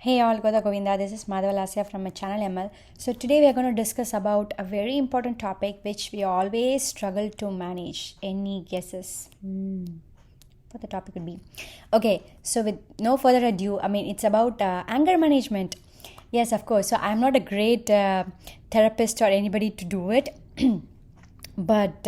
Hey all, Goda Govinda, this is Madhava Lasya from my channel ML. So today we are going to discuss about a very important topic which we always struggle to manage. Any guesses? What the topic would be? Okay, so with no further ado, it's about anger management. Yes, of course. So I'm not a great therapist or anybody to do it. But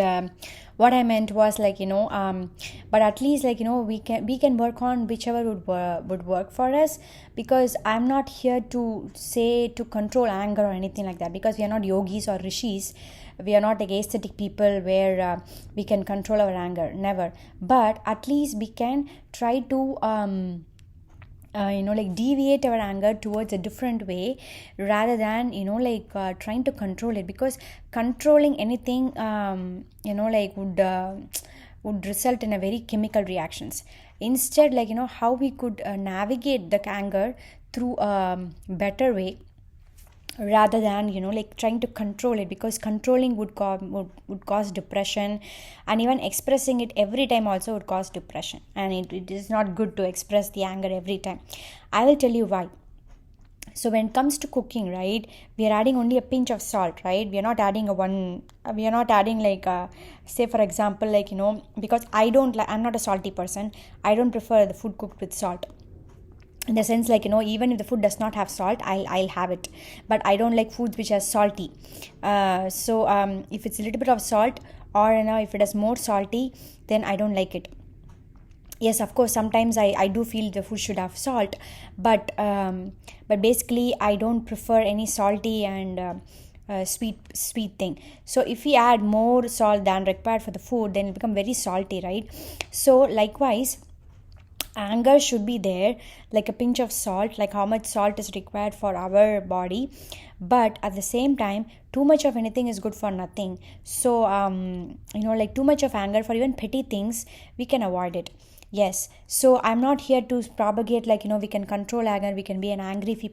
what I meant was but at least we can work on whichever would work for us, because I'm not here to say to control anger or anything like that, because we are not yogis or rishis. We are not like aesthetic people where we can control our anger, never. But at least we can try to deviate our anger towards a different way, rather than trying to control it, because controlling anything would result in a very chemical reactions. Instead, how we could navigate the anger through a better way, rather than trying to control it, because controlling would cause depression, and even expressing it every time also would cause depression, and it is not good to express the anger every time. I will tell you why. So when it comes to cooking, right, we are adding only a pinch of salt, right? We are not adding say for example, because I'm not a salty person. I don't prefer the food cooked with salt, in the sense, even if the food does not have salt, I'll have it. But I don't like foods which are salty. If it's a little bit of salt, or if it is more salty, then I don't like it. Yes, of course, sometimes I do feel the food should have salt, but basically I don't prefer any salty and sweet thing. So if we add more salt than required for the food, then it become very salty, right? So likewise, anger should be there, like a pinch of salt, like how much salt is required for our body. But at the same time, too much of anything is good for nothing. So too much of anger for even petty things, we can avoid it. Yes, so I'm not here to propagate we can control anger, we can be an angry free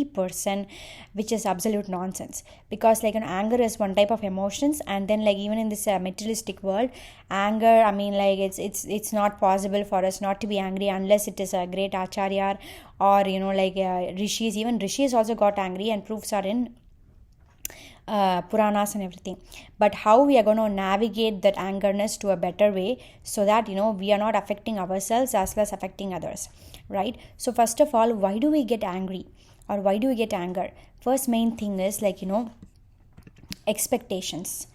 person, which is absolute nonsense. Because anger is one type of emotions, and then even in this materialistic world, anger, it's not possible for us not to be angry unless it is a great acharya, or rishis. Even rishis also got angry, and proofs are in Puranas and everything. But how we are going to navigate that angerness to a better way, so that we are not affecting ourselves as well as affecting others, right? So first of all, why do we get angry, or why do we get anger? First main thing is expectations,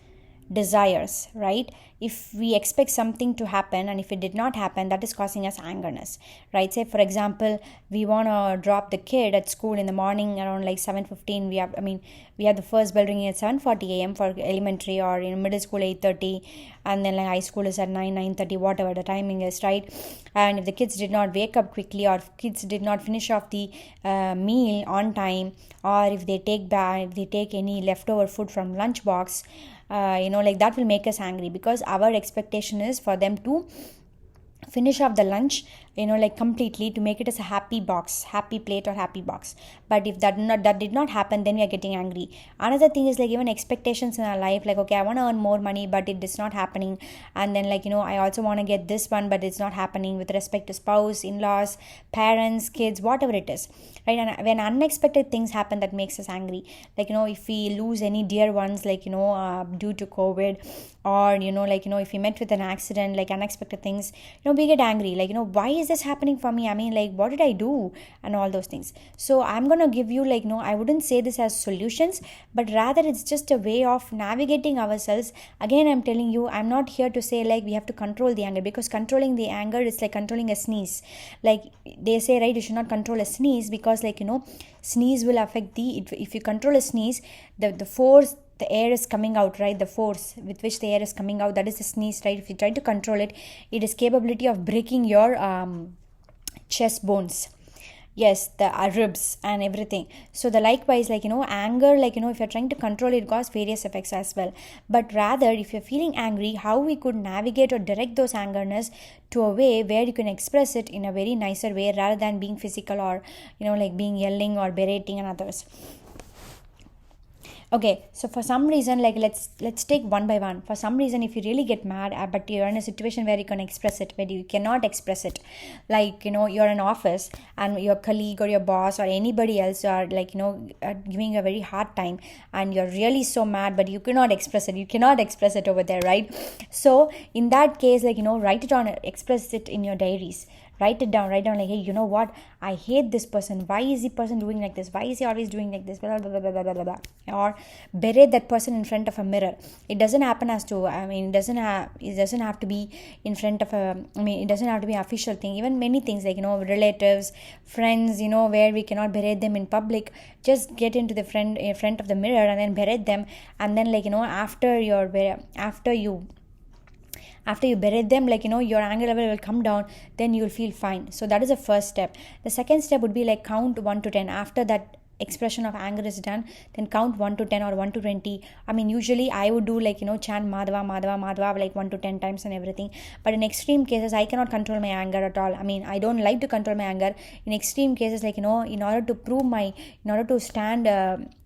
desires, right? If we expect something to happen, and if it did not happen, that is causing us angerness, right? Say for example, we want to drop the kid at school in the morning around 7:15. We have the first bell ringing at 7:40 a.m. for elementary, or middle school 8:30, and then high school is at 9:30, whatever the timing is, right? And if the kids did not wake up quickly, or if kids did not finish off the meal on time, or if they take any leftover food from lunchbox, that will make us angry, because our expectation is for them to finish off the lunch completely, to make it as a happy plate or happy box. But if that did not happen, then we are getting angry. Another thing is even expectations in our life, okay, I want to earn more money, but it is not happening. And then I also want to get this one, but it's not happening, with respect to spouse, in-laws, parents, kids, whatever it is, right? And when unexpected things happen, that makes us angry. If we lose any dear ones, due to COVID, or if we met with an accident, unexpected things, we get angry, why is this happening for me? What did I do? And all those things. So I'm gonna give you I wouldn't say this as solutions, but rather it's just a way of navigating ourselves. Again, I'm telling you, I'm not here to say we have to control the anger, because controlling the anger is like controlling a sneeze. They say, right, you should not control a sneeze, because sneeze will affect if you control a sneeze, the force the air is coming out, right? The force with which the air is coming out, that is the sneeze, right? If you try to control it, it is capability of breaking your chest bones. Yes, the ribs and everything. So the likewise, anger, if you're trying to control it, cause various effects as well. But rather, if you're feeling angry, how we could navigate or direct those angerness to a way where you can express it in a very nicer way, rather than being physical, or being yelling or berating and others. Okay, so for some reason, like let's take one by one. For some reason, if you really get mad, but you're in a situation where you can express it, where you cannot express it, like you're in office and your colleague or your boss or anybody else are like giving you a very hard time, and you're really so mad, but you cannot express it. You cannot express it over there, right? So in that case, like write it on, express it in your diaries. Write down like, hey, you know what, I hate this person. Why is the person doing like this? Why is he always doing like this? Blah, blah, blah, blah, blah, blah, blah. Or berate that person in front of a mirror. It doesn't happen as to, I mean, it doesn't have to be in front of a, I mean, it doesn't have to be an official thing. Even many things like relatives, friends, where we cannot berate them in public, just get into the front of the mirror and then berate them. And then like after you berate them, like your anger level will come down, then you'll feel fine. So that is the first step. The second step would be like count 1 to 10. After that expression of anger is done, then count 1 to 10 or 1 to 20. I mean, usually I would do like chant Madhava Madhava Madhava like 1 to 10 times and everything. But in extreme cases, I cannot control my anger at all. I mean, I don't like to control my anger. In extreme cases, like in order to prove my, in order to stand,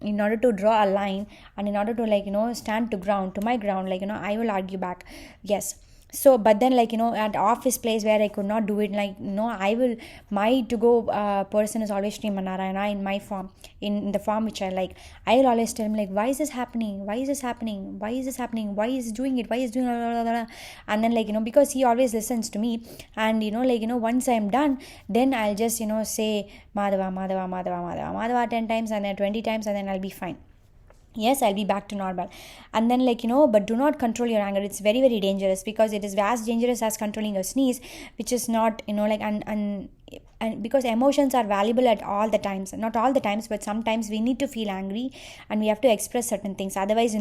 in order to draw a line, and in order to like stand to my ground, like I will argue back. Yes. So but then like at office place where I could not do it, like I will, my to go person is always Sri Narayana in my form, in the form which I like. I will always tell him like, why is this happening, why is this happening, why is this happening, why is doing it, why is doing blah, blah, blah, blah. And then like because he always listens to me, and once I'm done, then I'll just say Madhava Madhava Madhava Madhava Madhava 10 times and then 20 times, and then I'll be fine. Yes, I'll be back to normal. And then like but do not control your anger. It's very, very dangerous, because it is as dangerous as controlling your sneeze, which is not like, and because emotions are valuable at all the times, not all the times, but sometimes we need to feel angry and we have to express certain things. Otherwise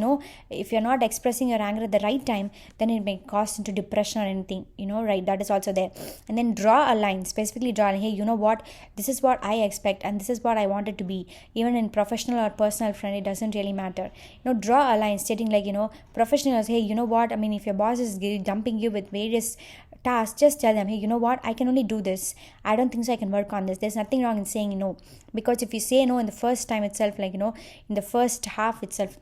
if you're not expressing your anger at the right time, then it may cause into depression or anything, right? That is also there. And then draw a line, specifically draw a line. Hey, you know what, this is what I expect and this is what I want it to be. Even in professional or personal friend, it doesn't really matter. Draw a line stating like professionals, hey, you know what, I mean, if your boss is dumping you with various tasks, just tell them, hey, you know what, I can only do this, I don't think so I can work on this. There's nothing wrong in saying no, because if you say no in the first time itself, like in the first half itself,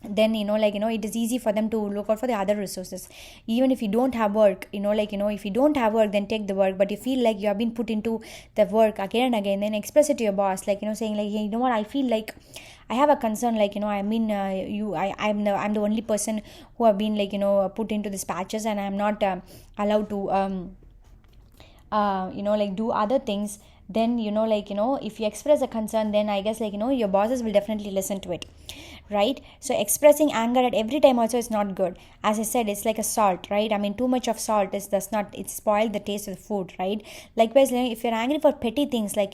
then it is easy for them to look out for the other resources. Even if you don't have work, if you don't have work, then take the work. But you feel like you have been put into the work again and again, then express it to your boss, like saying like, hey, you know what, I feel like I have a concern, like I mean, I'm the only person who have been like put into these patches, and I'm not allowed to like do other things. Then if you express a concern, then I guess like your bosses will definitely listen to it, right? So expressing anger at every time also is not good. As I said, it's like a salt, right? I mean, too much of salt does not, it spoil the taste of the food, right? Likewise, if you're angry for petty things, like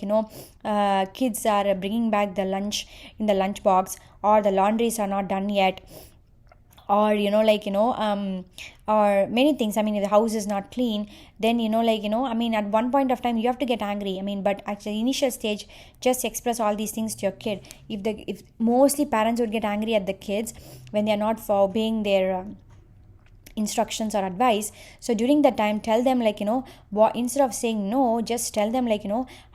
kids are bringing back the lunch in the lunch box, or the laundries are not done yet, or or many things. I mean, if the house is not clean, then I mean, at one point of time you have to get angry. I mean, but at the initial stage, just express all these things to your kid. If mostly parents would get angry at the kids when they are not for obeying their instructions or advice. So during that time, tell them like what, instead of saying no, just tell them like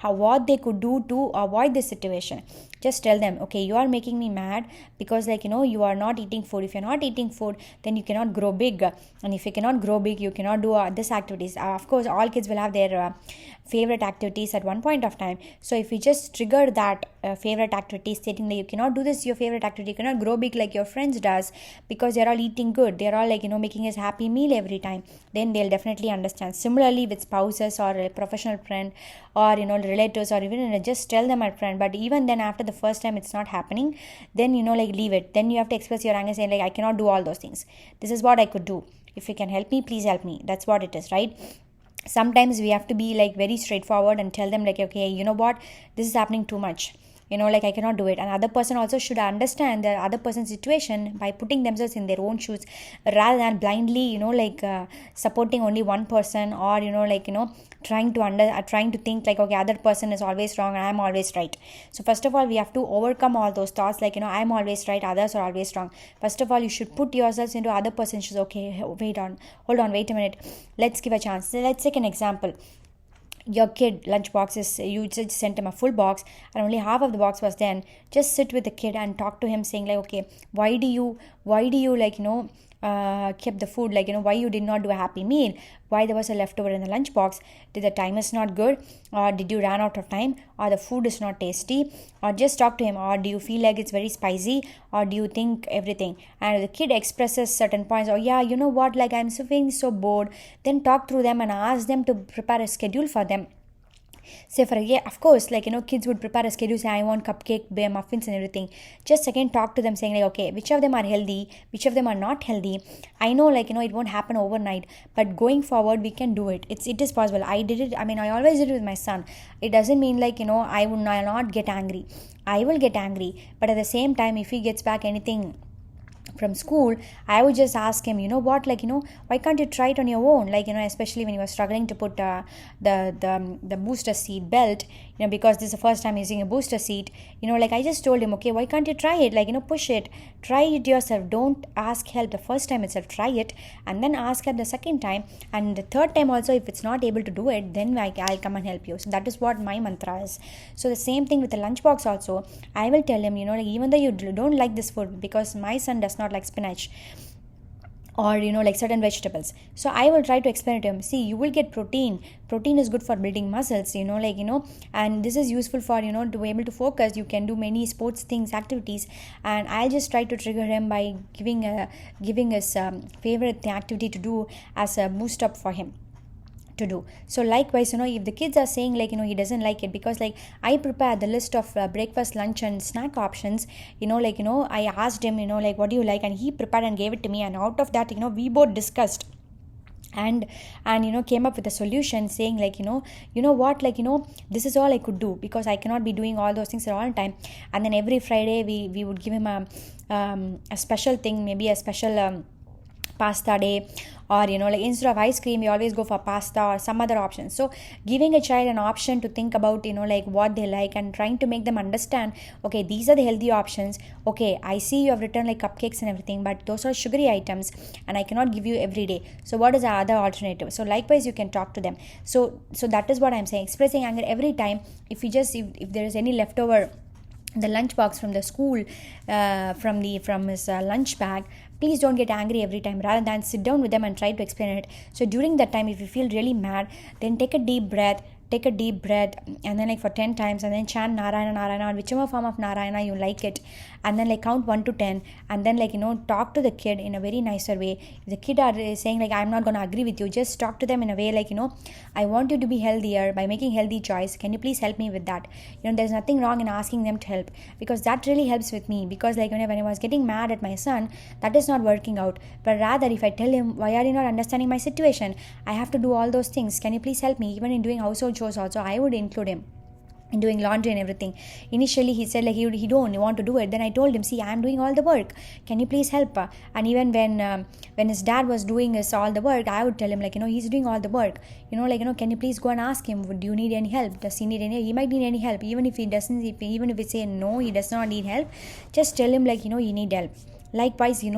what they could do to avoid this situation. Just tell them, okay, you are making me mad because like you are not eating food. If you're not eating food, then you cannot grow big, and if you cannot grow big, you cannot do this activities. Of course, all kids will have their favorite activities at one point of time. So if you just trigger that favorite activity, stating that you cannot do this, your favorite activity, you cannot grow big like your friends does, because they're all eating good, they're all like making us happy meal every time, then they'll definitely understand. Similarly with spouses or a professional friend, or relatives, or even just tell them a friend. But even then, after the first time it's not happening, then like leave it. Then you have to express your anger, saying like, I cannot do all those things, this is what I could do, if you can help me, please help me. That's what it is, right? Sometimes we have to be like very straightforward and tell them like, okay, you know what, this is happening too much, like I cannot do it. And other person also should understand the other person's situation by putting themselves in their own shoes, rather than blindly supporting only one person, or trying to think like, okay, other person is always wrong and I'm always right. So first of all, we have to overcome all those thoughts like I'm always right, others are always wrong. First of all, you should put yourselves into other person's shoes. Okay, wait a minute, let's give a chance. Let's take an example. your kid lunch box is, you just sent him a full box and only half of the box was then, just sit with the kid and talk to him saying like, okay, why do you like, kept the food, like, why you did not do a happy meal, why there was a leftover in the lunch box, did the time is not good, or did you run out of time, or the food is not tasty, or just talk to him, or do you feel like it's very spicy, or do you think everything. And the kid expresses certain points, oh yeah, you know what, like I'm so feeling so bored, then talk through them and ask them to prepare a schedule for them. Say for, yeah, of course, like, kids would prepare a schedule, say I want cupcake, bear muffins and everything. Just again talk to them saying like, okay, which of them are healthy, which of them are not healthy. I know, like, it won't happen overnight, but going forward we can do it. It is possible. I did it, I mean, I always did it with my son. It doesn't mean like, I will not get angry. I will get angry, but at the same time, if he gets back anything from school, I would just ask him, you know what, like, why can't you try it on your own, like, especially when you were struggling to put the booster seat belt, because this is the first time using a booster seat, like I just told him, okay, why can't you try it, like, push it, try it yourself, don't ask help the first time itself, try it, and then ask help the second time, and the third time also, if it's not able to do it, then I'll come and help you. So that is what my mantra is. So the same thing with the lunchbox also, I will tell him, like, even though you don't like this food, because my son does not like spinach, or like certain vegetables, so I will try to explain it to him, see, you will get protein is good for building muscles, and this is useful for, to be able to focus, you can do many sports things, activities, and I'll just try to trigger him by giving his favorite activity to do as a boost up for him to do. So likewise, if the kids are saying like, he doesn't like it, because like I prepare the list of breakfast, lunch and snack options, I asked him, like, what do you like, and he prepared and gave it to me, and out of that, we both discussed and came up with a solution, saying like, what, like, this is all I could do, because I cannot be doing all those things at all time. And then every Friday we would give him a special thing, maybe a special pasta day, or like instead of ice cream we always go for pasta or some other options. So giving a child an option to think about, like what they like, and trying to make them understand, okay, these are the healthy options, okay, I see you have written like cupcakes and everything, but those are sugary items and I cannot give you every day, so what is the other alternative? So likewise you can talk to them. So that is what I'm saying, expressing anger every time. If there is any leftover the lunch box from the school, from his lunch bag, please don't get angry every time, rather than sit down with them and try to explain it. So during that time, if you feel really mad, then take a deep breath, and then like for 10 times, and then chant Narayana Narayana, or whichever form of Narayana you like it, and then like count 1 to 10, and then like talk to the kid in a very nicer way. If the kid are saying like, I'm not going to agree with you, just talk to them in a way like, I want you to be healthier by making healthy choice, can you please help me with that? There's nothing wrong in asking them to help, because that really helps with me, because like when I was getting mad at my son, that is not working out. But rather, if I tell him, why are you not understanding my situation, I have to do all those things, can you please help me? Even in doing household chores also, I would include him in doing laundry and everything. Initially he said like he don't want to do it, then I told him, see, I am doing all the work, can you please help? And even when his dad was doing all the work, I would tell him like, he's doing all the work, can you please go and ask him, do you need any help, does he need any, he might need any help. Even if he doesn't, even if he say no, he does not need help, just tell him like, you need help. Likewise, you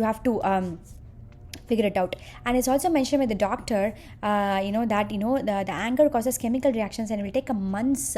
have to figure it out. And it's also mentioned with the doctor, that the anger causes chemical reactions and it will take a months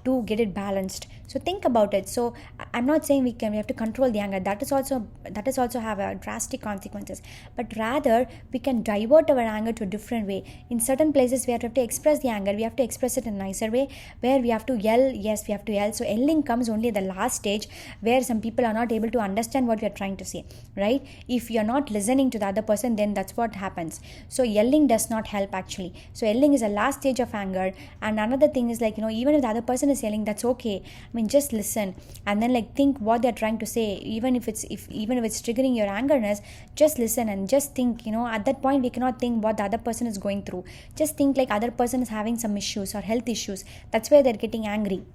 to get it balanced. So think about it. So I'm not saying we have to control the anger, that is also have a drastic consequences, but rather we can divert our anger to a different way. In certain places we have to express the anger, we have to express it in a nicer way, where we have to yell. Yes, we have to yell. So yelling comes only at the last stage, where some people are not able to understand what we are trying to say, right? If you're not listening to the other person, then that's what happens. So yelling does not help actually. So yelling is a last stage of anger. And another thing is like, even if the other person is yelling, that's okay. I mean, just listen and then like think what they're trying to say. Even if it's triggering your angerness, just listen and just think, at that point we cannot think what the other person is going through. Just think like other person is having some issues or health issues, that's why they're getting angry.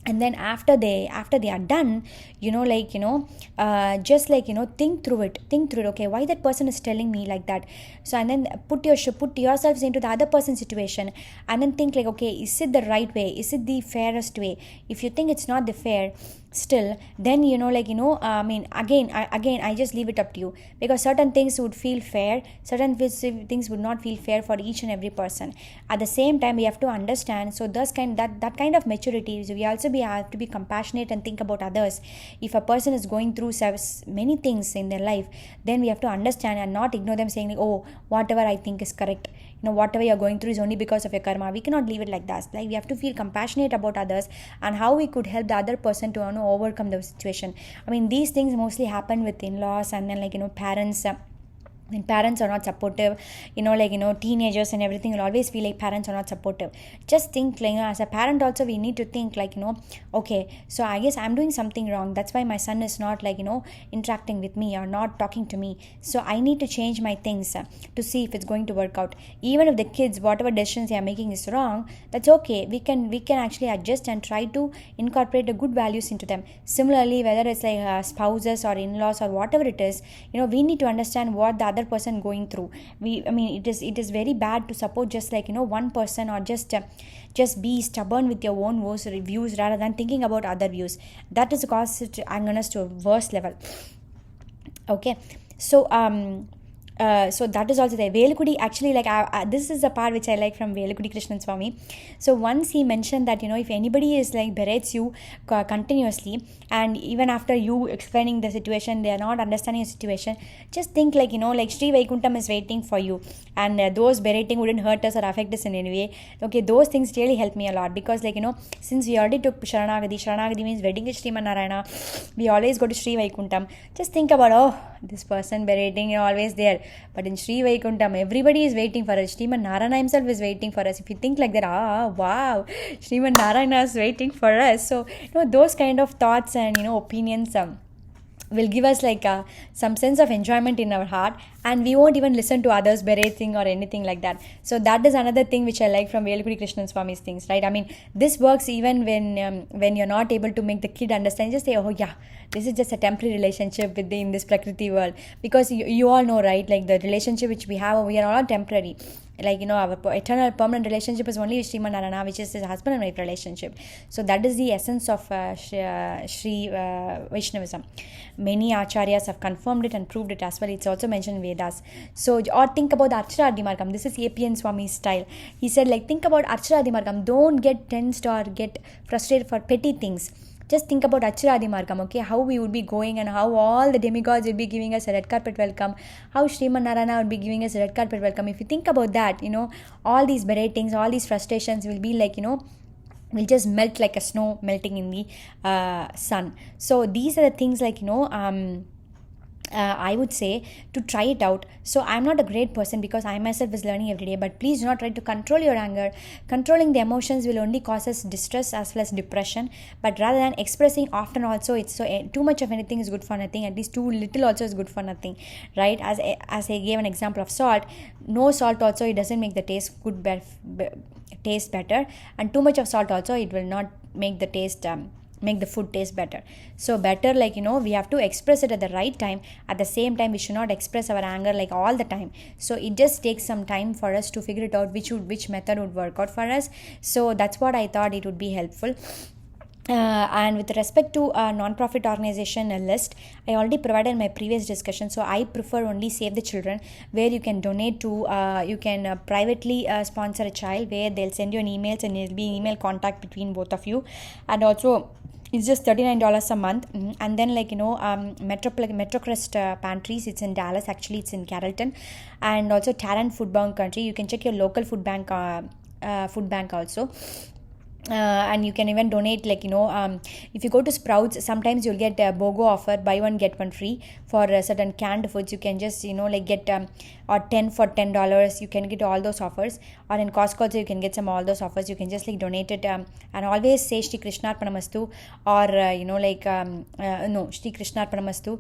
And then after they are done, just like, think through it, okay, why that person is telling me like that. So and then put yourselves into the other person's situation, and then think like, okay, is it the right way, is it the fairest way? If you think it's not the fair, still, then I mean, again I just leave it up to you, because certain things would feel fair, certain things would not feel fair for each and every person. At the same time, we have to understand, so thus that kind of maturity is, we also have to be compassionate and think about others. If a person is going through many things in their life, then we have to understand and not ignore them, saying like, oh, whatever I think is correct, whatever you're going through is only because of your karma. We cannot leave it like that. Like, we have to feel compassionate about others and how we could help the other person to overcome the situation. I mean, these things mostly happen with in-laws, and then parents. When parents are not supportive, teenagers and everything will always feel like parents are not supportive. Just think, like, as a parent also, we need to think like, okay, so I guess I'm doing something wrong, that's why my son is not interacting with me or not talking to me. So I need to change my things to see if it's going to work out. Even if the kids, whatever decisions they are making is wrong, that's okay. We can actually adjust and try to incorporate the good values into them. Similarly, whether it's like spouses or in-laws or whatever it is, we need to understand what the other person going through. It is very bad to support just one person, or just be stubborn with your own views rather than thinking about other views. That is cause angerness to a worse level. Okay, so so that is also there. Velukudi, actually, like, this is the part which I like from Velukudi Krishnan Swami. So once he mentioned that if anybody is like berates you continuously, and even after you explaining the situation, they are not understanding the situation, just think like Sri Vaikuntham is waiting for you, and those berating wouldn't hurt us or affect us in any way. Okay, those things really help me a lot, because since we already took Sharanagati means wedding with Sriman Narayana, we always go to Sri Vaikuntham. Just think about, oh, this person berating always there, but in Sri Vaikuntham, everybody is waiting for us. Sriman Narayana himself is waiting for us. If you think like that, wow, Sriman Narayana is waiting for us. So, those kind of thoughts and, opinions will give us like some sense of enjoyment in our heart, and we won't even listen to others berating or anything like that. So that is another thing which I like from Velukudi Krishnan Swami's things, right? I mean, this works even when you're not able to make the kid understand. Just say, oh yeah, this is just a temporary relationship in this Prakriti world, because you all know, right? Like, the relationship which we have, we are all temporary. Like, our eternal permanent relationship is only with Sriman Narayana, which is his husband and wife relationship. So that is the essence of Sri Vaishnavism. Many acharyas have confirmed it and proved it as well. It's also mentioned in Vedas. So, or think about the Archara Margam. This is APN Swami's style. He said, like, think about Archara Margam. Don't get tensed or get frustrated for petty things. Just think about Archara Margam, okay? How we would be going, and how all the demigods will be giving us a red carpet welcome. How Sriman Narayana would be giving us a red carpet welcome. If you think about that, all these beratings, all these frustrations will be like, will just melt like a snow melting in the sun. So these are the things like, I would say to try it out. So I'm not a great person because I myself is learning every day, but please do not try to control your anger. Controlling the emotions will only cause us distress as well as depression, but rather than expressing often also, it's so too much of anything is good for nothing. At least too little also is good for nothing, right? As I gave an example of salt, no salt also, it doesn't make the taste taste better, and too much of salt also, it will not make the taste make the food taste better. So better, like, we have to express it at the right time. At the same time, we should not express our anger like all the time. So it just takes some time for us to figure it out which method would work out for us. So that's what I thought it would be helpful. And with respect to a non-profit organization list, I already provided in my previous discussion. So I prefer only Save the Children, where you can donate to, you can privately sponsor a child, where they'll send you an email, and it'll be email contact between both of you. And also, it's just $39 a month. And then, like, Metrocrest pantries, it's in Dallas, actually it's in Carrollton, and also Tarrant Food Bank Country. You can check your local food bank also. And you can even donate, like, if you go to Sprouts, sometimes you'll get a BOGO offer, buy one get one free for certain canned foods. You can just like get or 10 for $10, you can get all those offers. Or in Costco also, you can get all those offers. You can just like donate it, and always say Shri Krishnarpanamastu, or no, Shri Krishnarpanamastu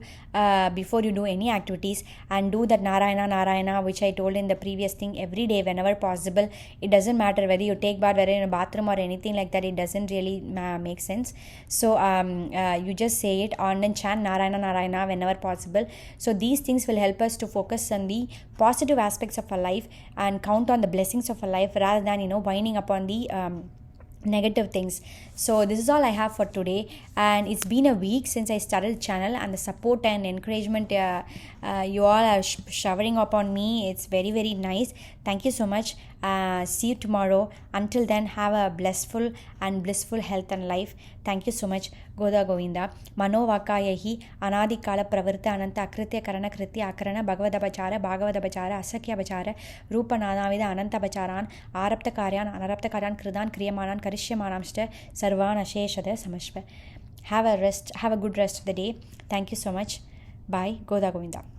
before you do any activities, and do that Narayana, which I told in the previous thing, every day whenever possible. It doesn't matter whether you take bath, whether in a bathroom or anything like that, it doesn't really make sense. So you just say it and then chant Narayana whenever possible. So these things will help us to focus on the positive aspects of our life and count on the blessings of our life, rather than whining upon the negative things. So this is all I have for today, and it's been a week since I started the channel, and the support and encouragement you all are showering upon me, it's very very nice. Thank you so much. See you tomorrow. Until then, have a blissful health and life. Thank you so much. Goda Govinda. Manovakayahi Anadikala Pravirta Ananta Akritya Karana Kritya Akarana Bhagavadabachara Bhagavadabachara Asakya Bachara Rupa Nanavida Ananta Bacharan Arapta Karyan Anarapta Karyan Kridan Kriyamanan Karishyamanamsta Sarvan Asheshada Samashva. Have a good rest of the day. Thank you so much. Bye. Goda Govinda.